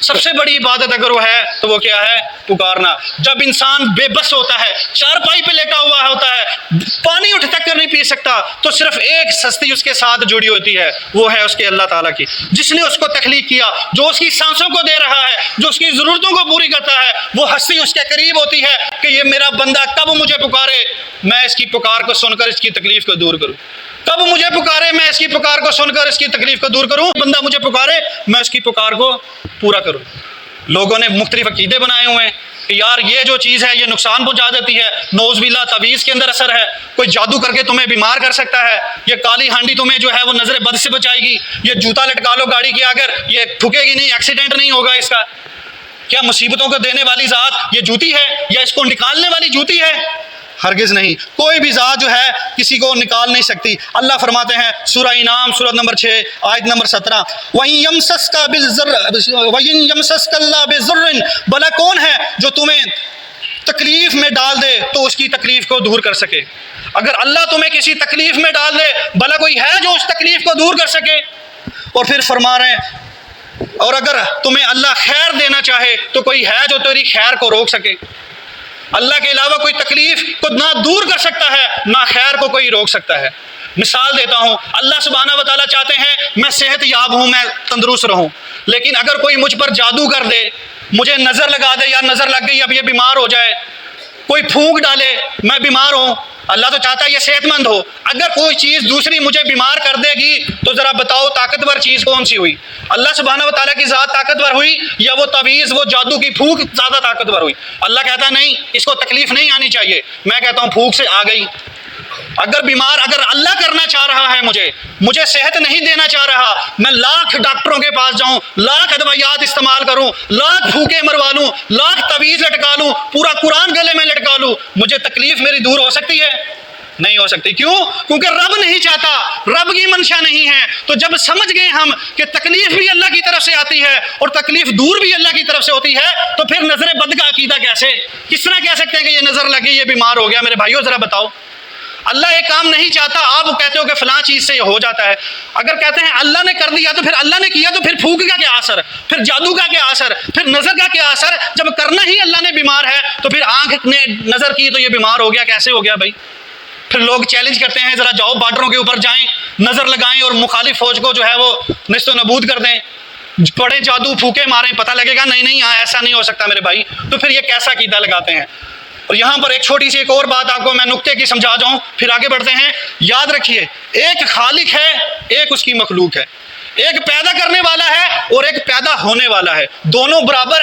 سب سے بڑی عبادت اگر وہ ہے تو وہ کیا ہے؟ پکارنا۔ جب انسان بے بس ہوتا ہے، چارپائی پہ لیٹا ہوا ہوتا ہے، پانی اٹھ تک کر نہیں پی سکتا، تو صرف ایک ہستی اس کے ساتھ جڑی ہوتی ہے، وہ ہے اس کے اللہ تعالیٰ کی، جس نے اس کو تخلیق کیا، جو اس کی سانسوں کو دے رہا ہے، جو اس کی ضرورتوں کو پوری کرتا ہے۔ وہ ہستی اس کے قریب ہوتی ہے کہ یہ میرا بندہ کب مجھے پکارے، میں اس کی پکار کو سن کر اس کی تکلیف کو دور کروں، کب مجھے پکارے میں اس کی پکار کو سن کر اس کی تکلیف کو دور کروں، بندہ مجھے پکارے میں اس کی پکار کو پورا کروں۔ لوگوں نے مختلف عقیدے بنائے ہوئے ہیں کہ یار یہ جو چیز ہے یہ نقصان پہنچا دیتی ہے، نعوذ باللہ تعویذ کے اندر اثر ہے، کوئی جادو کر کے تمہیں بیمار کر سکتا ہے، یہ کالی ہانڈی تمہیں جو ہے وہ نظر بد سے بچائے گی، یہ جوتا لٹکا لو گاڑی کے آگر یہ ٹھکے گی نہیں، ایکسیڈنٹ نہیں ہوگا اس کا۔ کیا مصیبتوں کو دینے والی ذات یہ جوتی ہے یا اس کو نکالنے والی جوتی ہے؟ ہرگز نہیں، کوئی بھی ذات جو ہے کسی کو نکال نہیں سکتی۔ اللہ فرماتے ہیں سورہ انعام سورۃ نمبر 6 آیت نمبر 17، وَإِن يَمْسَسْكَ اللَّهُ بِضُرٍّ، بھلا کون ہے جو تمہیں تکلیف میں ڈال دے تو اس کی تکلیف کو دور کر سکے۔ اگر اللہ تمہیں کسی تکلیف میں ڈال دے، بھلا کوئی ہے جو اس تکلیف کو دور کر سکے؟ اور پھر فرما رہے ہیں اور اگر تمہیں اللہ خیر دینا چاہے تو کوئی ہے جو تیری خیر کو روک سکے؟ اللہ کے علاوہ کوئی تکلیف کو نہ دور کر سکتا ہے، نہ خیر کو کوئی روک سکتا ہے۔ مثال دیتا ہوں، اللہ سبحانہ و تعالیٰ چاہتے ہیں میں صحت یاب ہوں، میں تندرست رہوں، لیکن اگر کوئی مجھ پر جادو کر دے، مجھے نظر لگا دے، یا نظر لگ گئی اب یہ بیمار ہو جائے، کوئی پھونک ڈالے میں بیمار ہوں، اللہ تو چاہتا ہے یہ صحت مند ہو، اگر کوئی چیز دوسری مجھے بیمار کر دے گی تو ذرا بتاؤ طاقتور چیز کون سی ہوئی؟ اللہ سبحانہ و تعالیٰ کی ذات طاقتور ہوئی یا وہ تعویذ وہ جادو کی پھونک زیادہ طاقتور ہوئی؟ اللہ کہتا ہے نہیں، اس کو تکلیف نہیں آنی چاہیے، میں کہتا ہوں پھونک سے آ گئی۔ اگر بیمار اگر اللہ کرنا چاہ رہا ہے مجھے صحت نہیں دینا چاہ رہا، میں لاکھ ڈاکٹروں کے پاس جاؤں، لاکھ ادویات استعمال کروں، لاکھ پھونکے مروا لوں، لاکھ تعویذ لٹکا لوں، پورا قرآن گلے میں لٹکا لوں، مجھے تکلیف میری دور ہو سکتی ہے؟ نہیں ہو سکتی۔ کیوں؟ کیونکہ رب نہیں چاہتا، رب کی منشا نہیں ہے۔ تو جب سمجھ گئے ہم کہ تکلیف بھی اللہ کی طرف سے آتی ہے اور تکلیف دور بھی اللہ کی طرف سے ہوتی ہے، تو پھر نظر بد کا عقیدہ کس طرح کہہ سکتے ہیں کہ یہ نظر لگی یہ بیمار ہو گیا؟ میرے بھائیو ذرا بتاؤ، اللہ یہ کام نہیں چاہتا، آپ کہتے ہو کہ فلاں چیز سے یہ ہو جاتا ہے، اگر کہتے ہیں اللہ نے کر دیا تو پھر اللہ نے کیا تو پھر پھونک کا کیا اثر، پھر جادو کا کیا اثر، پھر نظر کا کیا اثر؟ جب کرنا ہی اللہ نے بیمار ہے تو پھر آنکھ نے نظر کی تو یہ بیمار ہو گیا، کیسے ہو گیا بھائی؟ پھر لوگ چیلنج کرتے ہیں ذرا جاؤ بارڈروں کے اوپر جائیں، نظر لگائیں اور مخالف فوج کو جو ہے وہ نشت و نبود کر دیں، پڑے جادو پھونکے ماریں، پتہ لگے گا نہیں ایسا نہیں ہو سکتا میرے بھائی۔ تو پھر یہ کیسا عقیدہ لگاتے ہیں؟ اور یہاں پر ایک چھوٹی سی ایک اور بات آپ کو میں نقطے کی سمجھا جاؤں پھر آگے بڑھتے ہیں۔ یاد رکھیے ایک خالق ہے، ایک اس کی مخلوق ہے، ایک پیدا کرنے والا ہے اور ایک پیدا ہونے والا ہے، دونوں برابر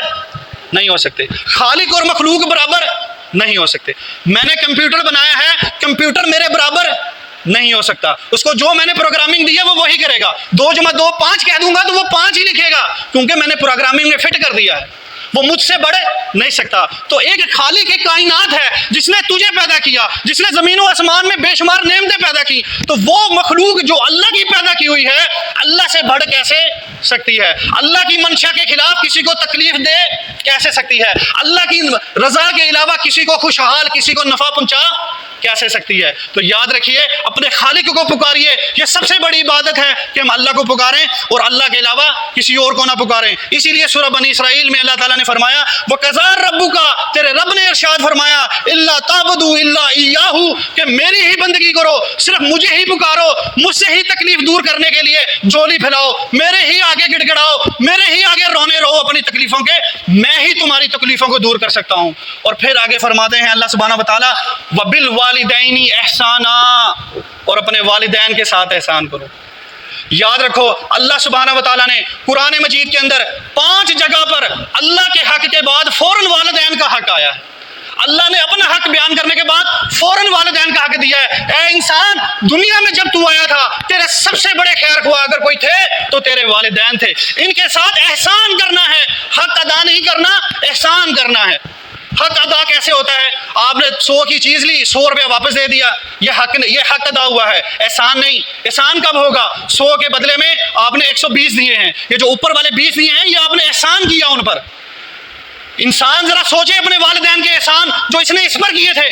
نہیں ہو سکتے، خالق اور مخلوق برابر نہیں ہو سکتے۔ میں نے کمپیوٹر بنایا ہے، کمپیوٹر میرے برابر نہیں ہو سکتا، اس کو جو میں نے پروگرامنگ دی ہے وہ وہی کرے گا، 2 + 2 = 5 کہہ دوں گا تو وہ 5 ہی لکھے گا، کیونکہ میں نے پروگرامنگ میں فٹ کر دیا ہے، وہ مجھ سے بڑھ نہیں سکتا۔ تو ایک خالق ایک کائنات ہے جس نے تجھے پیدا کیا، جس نے زمین و آسمان میں بے شمار نعمتیں پیدا کی، تو وہ مخلوق جو اللہ کی پیدا کی ہوئی ہے اللہ سے بڑھ کیسے سکتی ہے؟ اللہ کی منشا کے خلاف کسی کو تکلیف دے کیسے سکتی ہے؟ اللہ کی رضا کے علاوہ کسی کو خوشحال، کسی کو نفع پہنچا کیسے سکتی ہے؟ تو یاد رکھیے اپنے خالق کو پکاریے، یہ سب سے بڑی عبادت ہے کہ ہم اللہ کو پکاریں اور اللہ کے علاوہ کسی اور کو نہ پکاریں۔ اسی لیے سورہ بنی اسرائیل میں اللہ تعالیٰ نے فرمایا وَقَضَىٰ رَبُّكَ، تیرے رب نے ارشاد فرمایا إِلَّا تَعْبُدُوا إِلَّا إِيَّاهُ، کہ میری ہی بندگی کرو، صرف مجھے ہی پکارو، مجھ سے ہی تکلیف دور کرنے کے لیے جولی پھیلاؤ، میرے ہی آگے گڑ گڑاؤ، میرے ہی آگے رونے رہو اپنی تکلیفوں کے، میں ہی تمہاری تکلیفوں کو دور کر سکتا ہوں۔ اور پھر آگے فرماتے ہیں اللہ سبحانہ و تعالیٰ وَبِالْوَالِدَيْنِ إِحْسَانًا، اور اپنے والدین کے ساتھ احسان کرو۔ یاد رکھو اللہ سبحانہ و تعالیٰ نے قرآن مجید کے اندر 5 جگہ پر اللہ کے حق کے بعد فوراً والدین کا حق آیا ہے۔ اللہ نے اپنا حق بیان کرنے کے بعد فوراً والدین کا حق دیا ہے۔ اے انسان، دنیا میں جب تو آیا تھا تیرے سب سے بڑے خیر خواہ اگر کوئی تھے تو تیرے والدین تھے، ان کے ساتھ احسان کرنا ہے، حق ادا نہیں کرنا، احسان کرنا ہے۔ حق ادا کیسے ہوتا ہے؟ آپ نے 100 کی چیز لی، 100 روپیہ واپس دے دیا، یہ حق ادا ہوا ہے، احسان نہیں۔ احسان کب ہوگا؟ 100 کے بدلے میں آپ نے 120 دیے ہیں، یہ جو اوپر والے 20 دیے ہیں یہ آپ نے احسان کیا ان پر۔ انسان ذرا سوچے اپنے والدین کے احسان جو اس نے اس پر کیے تھے۔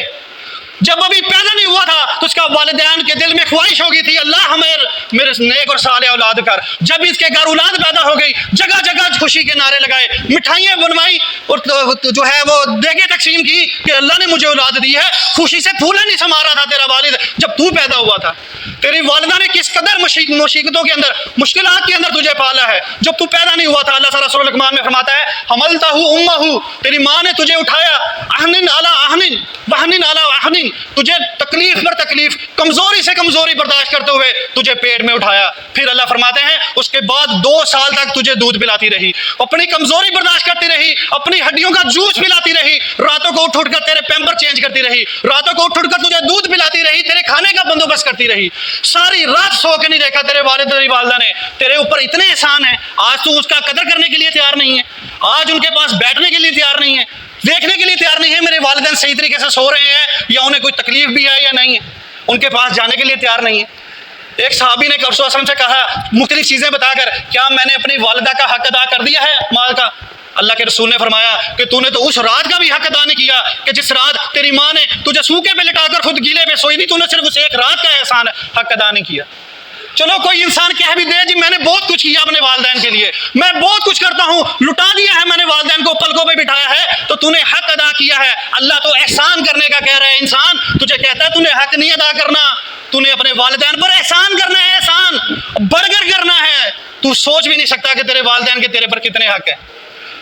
جب ابھی پیدا نہیں ہوا تھا تو اس کا والدین کے دل میں خواہش ہو گئی تھی اللہ ہمیں میرے نیک اور صالح اولاد کر۔ جب اس کے گھر اولاد پیدا ہو گئی، جگہ جگہ خوشی کے نعرے لگائے، مٹھائیاں بنوائی اور جو ہے وہ دیگیں تقسیم کی کہ اللہ نے مجھے اولاد دی ہے، خوشی سے پھولے نہیں سما رہا تھا تیرا والد جب تو پیدا ہوا تھا، تیری والدہ نے کس قدر مشقتوں کے اندر، مشکلات کے اندر تجھے پالا ہے جب تو پیدا نہیں ہوا تھا۔ اللہ تعالیٰ سورہ لقمان میں فرماتا ہے حملتہ امہ، تیری ماں نے تجھے اٹھایا، احنن علی احنن وحنن علی احنن، تجھے تکلیف پر تکلیف، کمزوری سے کمزوری برداشت کرتے ہوئے تجھے پیٹ میں اٹھایا، پھر اللہ فرماتے ہیں اس کے بعد 2 سال تک تجھے دودھ پلاتی رہی، اپنی کمزوری برداشت کرتی رہی، اپنی ہڈیوں کا جوس پلاتی رہی، راتوں کو اٹھ کر تیرے پیمپر چینج کرتی رہی، راتوں کو اٹھ کر تجھے دودھ پلاتی رہی، تیرے کھانے کا بندوبست کرتی رہی، ساری رات سو کے نہیں دیکھا تیرے والد تیری والدہ نے، تیرے اوپر اتنے احسان ہیں، آج تو اس کا قدر کرنے کے لیے تیار نہیں ہے، آج ان کے پاس بیٹھنے کے لیے تیار نہیں ہے، دیکھنے کے لیے تیار نہیں ہے میرے والدین صحیح طریقے سے سو رہے ہیں یا انہیں کوئی تکلیف بھی ہے یا نہیں ہے، ان کے پاس جانے کے لیے تیار نہیں ہے۔ ایک صحابی نے رسول اللہ صلی اللہ علیہ وسلم سے کہا مختلف چیزیں بتا کر، کیا میں نے اپنی والدہ کا حق ادا کر دیا ہے مال کا؟ اللہ کے رسول نے فرمایا کہ تو نے تو اس رات کا بھی حق ادا نہیں کیا کہ جس رات تیری ماں نے تجھے سوکے پہ لٹا کر خود گیلے پہ سوئی تھی، تو نے صرف اس ایک رات کا احسان حق ادا نہیں کیا۔ چلو کوئی انسان کہہ بھی دے جی میں نے بہت کچھ کیا اپنے والدین کے لیے، میں بہت کچھ کرتا ہوں، لٹا دیا ہے میں نے والدین کو، پلکوں پہ بٹھایا ہے، تو تو نے حق ادا کیا ہے۔ اللہ تو احسان کرنے کا کہہ رہا ہے، انسان تجھے کہتا ہے تو نے حق نہیں ادا کرنا، تو نے اپنے والدین پر احسان کرنا ہے، احسان برگر کرنا ہے۔ تو سوچ بھی نہیں سکتا کہ تیرے والدین کے تیرے پر کتنے حق ہے۔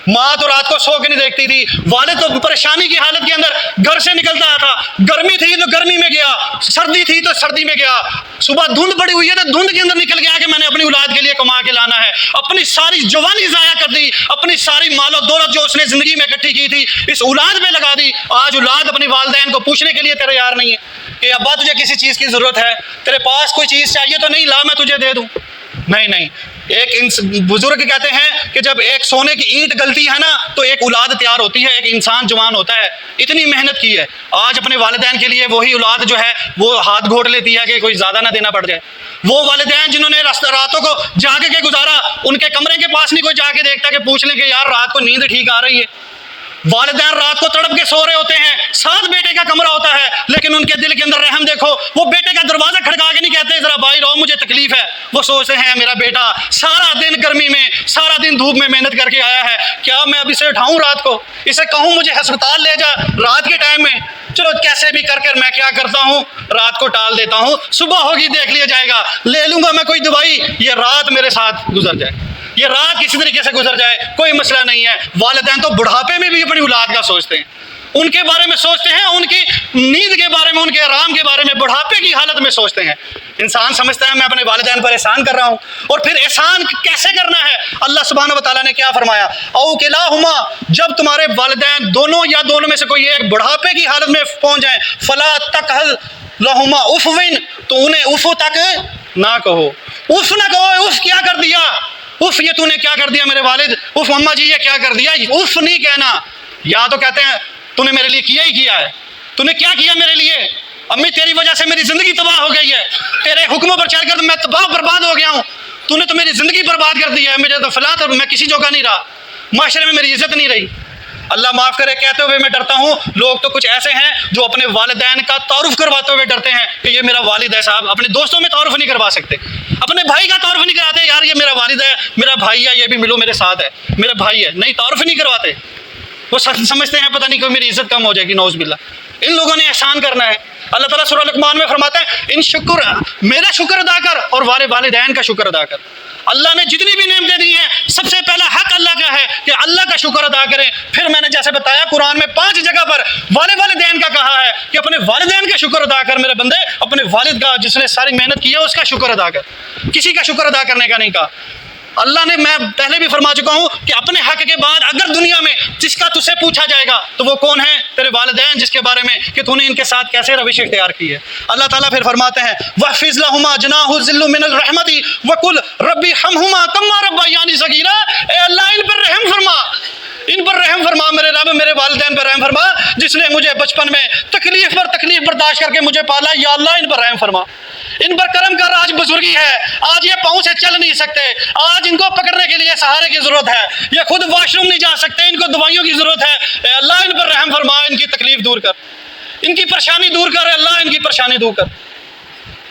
ماں تو رات کو سو کے نہیں دیکھتی تھی، والد تو پریشانی کی حالت کے اندر گھر سے نکلتا تھا، گرمی تھی تو گرمی میں گیا، سردی تھی تو سردی میں گیا، صبح دھند پڑی ہوئی ہے تو دھند کے اندر نکل گیا کہ میں نے اپنی اولاد کے لیے کما کے لانا ہے، اپنی ساری جوانی ضائع کر دی، اپنی ساری مال و دولت جو اس نے زندگی میں اکٹھی کی تھی اس اولاد پہ لگا دی۔ آج اولاد اپنی والدین کو پوچھنے کے لیے تیار نہیں ہے کہ ابا تجھے کسی چیز کی ضرورت ہے، تیرے پاس کوئی چیز چاہیے تو نہیں لا میں تجھے دے دوں، نہیں۔ ایک بزرگ کہتے ہیں کہ جب ایک سونے کی اینٹ گلتی ہے نا تو ایک اولاد تیار ہوتی ہے، ایک انسان جوان ہوتا ہے، اتنی محنت کی ہے، آج اپنے والدین کے لیے وہی اولاد جو ہے وہ ہاتھ گھوٹ لیتی ہے کہ کوئی زیادہ نہ دینا پڑ جائے۔ وہ والدین جنہوں نے راتوں کو جاگ کے گزارا، ان کے کمرے کے پاس نہیں کوئی جا کے دیکھتا کہ پوچھ لیں کہ یار رات کو نیند ٹھیک آ رہی ہے۔ والدین رات کو تڑپ کے سو رہے ہوتے ہیں، ساتھ بیٹے کا کمرہ ہوتا ہے، لیکن ان کے دل کے اندر رحم دیکھو، وہ بیٹے کا دروازہ کھڑکا کے نہیں کہتے ذرا بھائی رہو مجھے تکلیف ہے، وہ سوچتے ہیں میرا بیٹا سارا دن گرمی میں سارا دن دھوپ میں محنت کر کے آیا ہے، کیا میں اب اسے اٹھاؤں رات کو، اسے کہوں مجھے ہسپتال لے جا رات کے ٹائم میں، چلو کیسے بھی کر میں کیا کرتا ہوں رات کو ٹال دیتا ہوں، صبح ہوگی دیکھ لیا جائے گا، لے لوں گا میں کوئی دوائی، یہ رات میرے ساتھ گزر جائے، یہ رات کسی طریقے سے گزر جائے، کوئی مسئلہ نہیں ہے۔ والدین تو بڑھاپے میں بھی اپنی اولاد کا سوچتے ہیں، ان کے بارے میں سوچتے ہیں، ان کی نیند کے بارے میں، ان کے آرام کے بارے میں، بڑھاپے کی حالت میں سوچتے ہیں۔ انسان سمجھتا ہے میں اپنے والدین پر احسان کر رہا ہوں، اور پھر احسان کیسے کرنا ہے؟ اللہ سبحانہ و تعالیٰ نے کیا فرمایا؟ او کلاہما، جب تمہارے والدین دونوں یا دونوں میں سے کوئی ایک بڑھاپے کی حالت میں پہنچ جائیں، فلا تقل لہما افوین، تو انہیں اف تک نہ کہو، اف نہ کہو، اف کیا کر دیا، اف یہ تو نے کیا کر دیا میرے والد، اف اماں جی یہ کیا کر دیا، اف نہیں کہنا۔ یا تو کہتے ہیں تو نے میرے لیے کیا ہی کیا ہے، تو نے کیا کیا میرے لیے، امی تیری وجہ سے میری زندگی تباہ ہو گئی ہے، تیرے حکموں پر چل کر میں تباہ برباد ہو گیا ہوں، تو نے تو میری زندگی برباد کر دی ہے، مجھے تو فلاں میں کسی جوگا نہیں رہا، معاشرے میں میری عزت نہیں رہی۔ اللہ معاف کرے کہتے ہوئے میں ڈرتا ہوں، لوگ تو کچھ ایسے ہیں جو اپنے والدین کا تعارف کرواتے ہوئے ڈرتے ہیں کہ یہ میرا والد ہے صاحب، اپنے دوستوں میں تعارف نہیں کروا سکتے، اپنے بھائی کا تعارف نہیں کراتے، یار یہ میرا والد ہے، میرا بھائی ہے، یہ بھی ملو میرے ساتھ ہے، میرا بھائی ہے، نہیں تعارف نہیں کرواتے، وہ سمجھتے ہیں پتہ نہیں کہ میری عزت کم ہو جائے گی، نعوذ باللہ۔ ان لوگوں نے احسان کرنا ہے۔ اللہ تعالیٰ سورہ لقمان میں فرماتا ہے ان شکر، میرا شکر ادا کر اور والدین کا شکر ادا کر۔ اللہ نے جتنی بھی نعمتیں دی ہیں سب سے پہلا حق اللہ کا ہے کہ اللہ کا شکر ادا کریں۔ پھر میں نے جیسے بتایا قرآن میں 5 جگہ پر والدین کا کہا ہے کہ اپنے والدین کا شکر ادا کر، میرے بندے اپنے والد کا جس نے ساری محنت کی ہے اس کا شکر ادا کر، کسی کا شکر ادا کرنے کا نہیں کہا۔ اللہ نے، میں پہلے بھی فرما چکا ہوں کہ اپنے حق کے بعد اگر دنیا میں جس کا تجھ سے پوچھا جائے گا تو وہ کون ہے؟ تیرے والدین، جس کے بارے میں کہ تو نے ان کے ساتھ کیسے روش اختیار کی ہے۔ اللہ تعالیٰ پھر فرماتے ہیں وَحْفِظْ لَهُمَا جَنَاحَ الذِّلِّ مِنَ الرَّحْمَةِ وَقُلْ رَبِّ ارْحَمْهُمَا كَمَّا رَبَّيَانِي صَغِيرًا، اے اللہ ان پر رحم فرما، ان پر رحم فرما میرے رب، میرے والدین پر رحم فرما جس نے مجھے بچپن میں تکلیف پر تکلیف برداشت کر کے مجھے پالا، یا اللہ ان پر رحم فرما، ان پر کرم کر، آج بزرگی ہے، آج یہ پاؤں سے چل نہیں سکتے، آج ان کو پکڑنے کے لیے سہارے کی ضرورت ہے، یہ خود واش روم نہیں جا سکتے، ان کو دوائیوں کی ضرورت ہے، اے اللہ ان پر رحم فرما، ان کی تکلیف دور کر، ان کی پریشانی دور کر، اے اللہ ان کی پریشانی دور کر۔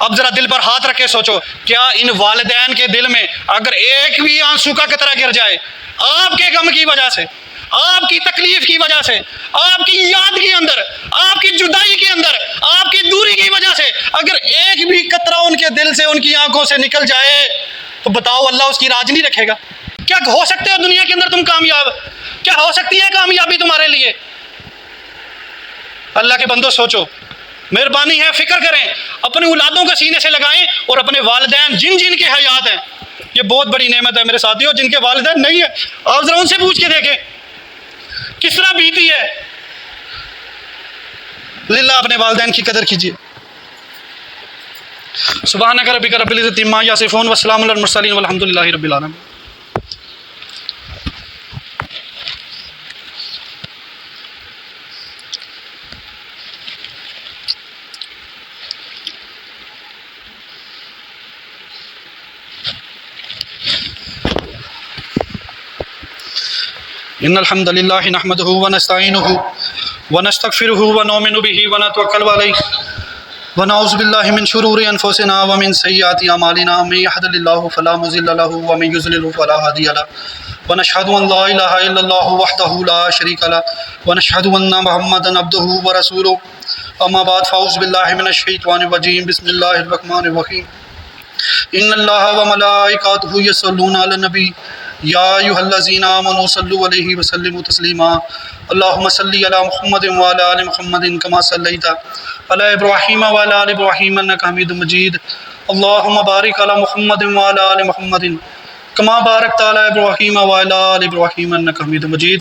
اب ذرا دل پر ہاتھ رکھے سوچو، کیا ان والدین کے دل میں اگر ایک بھی آنسو کا قطرہ گر جائے آپ کے غم کی وجہ سے، آپ کی تکلیف کی وجہ سے، آپ کی یاد کے اندر، آپ کی جدائی کے اندر، آپ کی دوری کی وجہ سے اگر ایک بھی قطرہ ان کے دل سے، ان کی آنکھوں سے نکل جائے تو بتاؤ اللہ اس کی راج نہیں رکھے گا؟ کیا ہو سکتے ہو دنیا کے اندر تم کامیاب؟ کیا ہو سکتی ہے کامیابی تمہارے لیے؟ اللہ کے بندو سوچو، مہربانی ہے فکر کریں، اپنے اولادوں کو سینے سے لگائیں، اور اپنے والدین جن جن کے حیات ہیں، یہ بہت بڑی نعمت ہے میرے ساتھیوں، جن کے والدین نہیں ہیں آپ ذرا ان سے پوچھ کے دیکھیں کس طرح بیتی ہے۔ للہ اپنے والدین کی قدر کیجیے۔ سبحانک ربک رب العزۃ عما یصفون وسلام علی المرسلین والحمد للہ رب العالمین۔ ان الحمد للہ نحمده ونستعینه ونستغفره ونؤمن به ونتوکل علیہ ونعوذ باللہ من شرور انفسنا ومن سیئات اعمالنا من يهد الله فلا مضل له ومن يضلل فلا هادي له ونشهد ان لا اله الا الله وحده لا شريك له ونشهد ان محمدا عبده ورسوله اما بعد فاعوذ باللہ من الشیطان الرجیم بسم اللہ الرحمن الرحیم ان اللہ وملائکته یصلون علی النبی یا ایھا الذین آمنوا صلوا علیہ وسلموا تسلیما اللہم صلی علی محمد وعلی آل محمد کما صلیت علی ابراہیم وعلی آل ابراہیم انک حمید مجید اللہم بارک علی محمد وعلی آل محمد کما بارکت علی ابراہیم وعلی آل ابراہیم انک حمید مجید۔